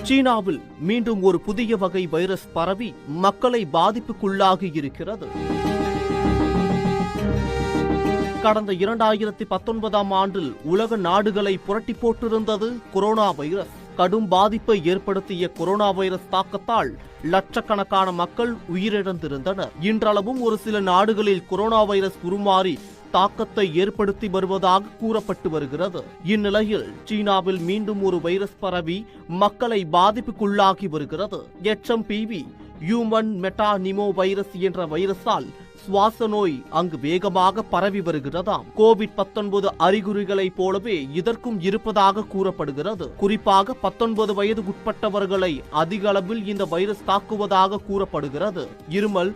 சீனாவில் மீண்டும் ஒரு புதிய வகை வைரஸ் பரவி மக்களை பாதிப்புக்குள்ளாகி இருக்கிறது. கடந்த 2019ஆம் ஆண்டில் உலக நாடுகளை புரட்டி போட்டிருந்தது கொரோனா வைரஸ். கடும் பாதிப்பை ஏற்படுத்திய கொரோனா வைரஸ் தாக்கத்தால் லட்சக்கணக்கான மக்கள் உயிரிழந்திருந்தனர். இன்றளவும் ஒரு சில நாடுகளில் கொரோனா வைரஸ் உருமாறி தாக்கத்தை ஏற்படுத்தி வருவதாக கூறப்பட்டு வருகிறது. இந்நிலையில் சீனாவில் மீண்டும் ஒரு வைரஸ் பரவி மக்களை பாதிப்புக்குள்ளாகி வருகிறது. HMPV ஹியூமன் மெட்டானிமோ வைரஸ் என்ற வைரஸால் சுவாச நோய் அங்கு வேகமாக பரவி வருகிறதாம். கோவிட்-19 அறிகுறிகளைப் போலவே இதற்கும் இருப்பதாக கூறப்படுகிறது. குறிப்பாக 19 வயது உட்பட்டவர்களை அதிக அளவில் இந்த வைரஸ் தாக்குவதாக கூறப்படுகிறது. இருமல்,